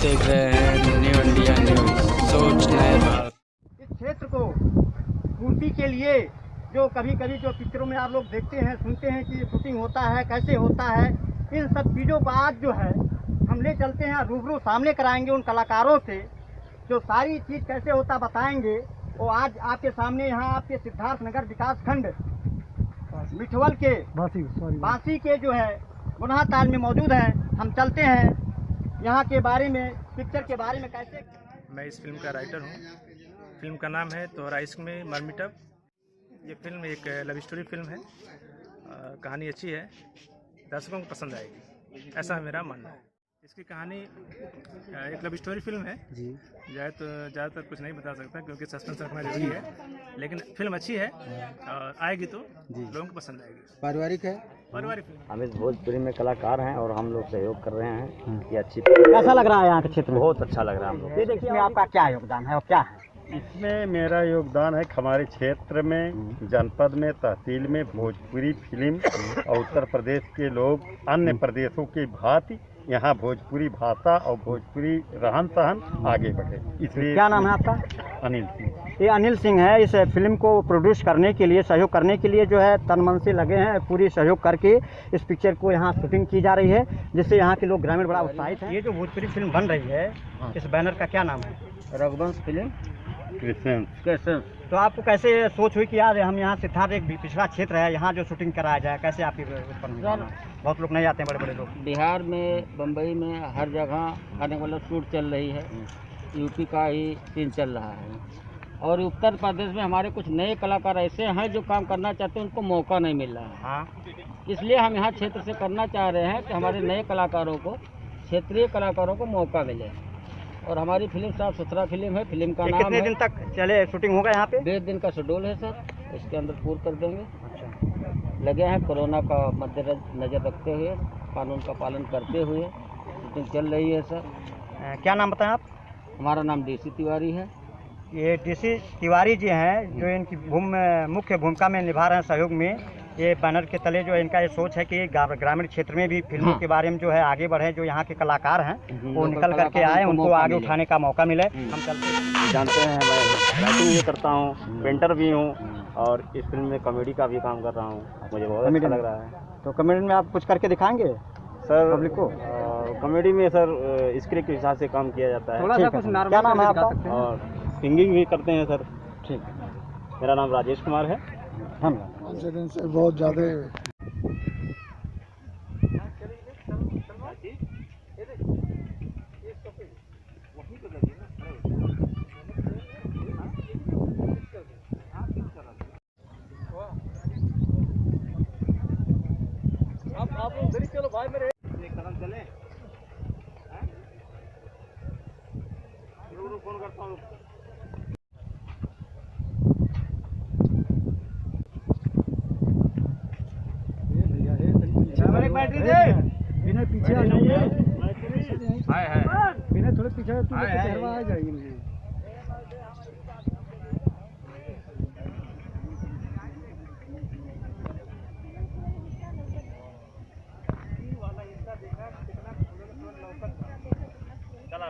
देख रहे हैं न्यू इंडिया न्यूज़, सोच नए भारत। इस क्षेत्र को पूर्ति के लिए जो कभी कभी जो पिक्चरों में आप लोग देखते हैं, सुनते हैं कि शूटिंग होता है, कैसे होता है, इन सब चीज़ों को आज जो है हम ले चलते हैं, रूबरू सामने कराएंगे उन कलाकारों से, जो सारी चीज़ कैसे होता बताएंगे। वो आज आपके सामने यहाँ आपके सिद्धार्थ नगर विकास खंड मिठवल के बांसी के जो है गुनाह ताल में मौजूद हैं। हम चलते हैं यहाँ के बारे में, पिक्चर के बारे में कैसे। मैं इस फिल्म का राइटर हूँ। फिल्म का नाम है तोहरा इश्क में मरमिटब। ये फिल्म एक लव स्टोरी फिल्म है। कहानी अच्छी है, दर्शकों को पसंद आएगी, ऐसा मेरा मानना है। इसकी कहानी एक लव स्टोरी फिल्म है जी। ज़्यादातर कुछ नहीं बता सकता क्योंकि सस्पेंस रखना जरूरी है, लेकिन फिल्म अच्छी है और आएगी तो लोगों को पसंद आएगी। पारिवारिक है, पारिवारिक फिल्म। हम इस भोजपुरी में कलाकार हैं और हम लोग सहयोग कर रहे हैं। ये अच्छी कैसा लग रहा है यहाँ के क्षेत्र में? बहुत अच्छा लग रहा है हम लोग। ये देखिए में आपका क्या योगदान है और क्या है? इसमें मेरा योगदान है हमारे क्षेत्र में, जनपद में, तहसील में भोजपुरी फिल्म और उत्तर प्रदेश के लोग अन्य प्रदेशों की भांति यहाँ भोजपुरी भाषा और भोजपुरी रहन सहन आगे बढ़े। इसलिए क्या नाम है आपका? अनिल सिंह। ये अनिल सिंह है। इस फिल्म को प्रोड्यूस करने के लिए, सहयोग करने के लिए जो है तन मन से लगे हैं, पूरी सहयोग करके इस पिक्चर को यहाँ शूटिंग की जा रही है, जिससे यहाँ के लोग ग्रामीण बड़ा उत्साहित हैं। ये जो भोजपुरी फिल्म बन रही है, इस बैनर का क्या नाम है? रघुवंश फिल्म कैसे? तो आपको कैसे सोच हुई कि यार हम यहाँ सिद्धार्थ एक पिछड़ा क्षेत्र है, यहाँ जो शूटिंग कराया जाए, कैसे आपकी उत्पन्न हुई? बहुत लोग नहीं आते हैं, बड़े बड़े लोग। बिहार में, बम्बई में, हर जगह आने वाला शूट चल रही है। यूपी का ही सीन चल रहा है और उत्तर प्रदेश में हमारे कुछ नए कलाकार ऐसे हैं जो काम करना चाहते हैं, उनको मौका नहीं मिल रहा है। हाँ, इसलिए हम यहाँ क्षेत्र से करना चाह रहे हैं कि हमारे नए कलाकारों को, क्षेत्रीय कलाकारों को मौका मिले। और हमारी फिल्म साफ सुथरा फिल्म है। फिल्म का नाम कितने दिन तक चले शूटिंग होगा यहाँ पे? 20 दिन का शेड्यूल है सर, इसके अंदर पूर्ण कर देंगे। लगे हैं कोरोना का मद्देनजर रखते हुए, कानून का पालन करते हुए शूटिंग चल रही है सर। क्या नाम बताएं आप? हमारा नाम डीसी तिवारी है। ये डीसी तिवारी जी हैं जो इनकी मुख्य भूमिका में निभा रहे हैं सहयोग में। ये बैनर के तले जो इनका ये सोच है कि ग्रामीण क्षेत्र में भी फिल्मों के बारे में जो है आगे बढ़े, जो यहाँ के कलाकार हैं वो निकल करके आए, उनको आगे उठाने का मौका मिले। हम चलते हैं। जानते हैं मैं राइटिंग भी करता हूँ, पेंटर भी हूँ और इस फिल्म में कॉमेडी का भी काम कर रहा हूँ। मुझे बहुत अच्छा लग रहा है। तो कॉमेडी में आप कुछ करके दिखाएंगे सर पब्लिक को? कॉमेडी में सर स्क्रिप्ट के हिसाब से काम किया जाता है। थोड़ा सा कुछ क्या नाम है आपका? और सिंगिंग भी करते हैं सर। ठीक, मेरा नाम राजेश कुमार है। धन्यवाद। दिन से बहुत ज़्यादा आप लोग चलो भाई, मेरे एक कदम चले। फोन करता हूँ। बैटरी दे, बिना पीछे आ जाइए। बिना थोड़े पीछे आ जाइए। चला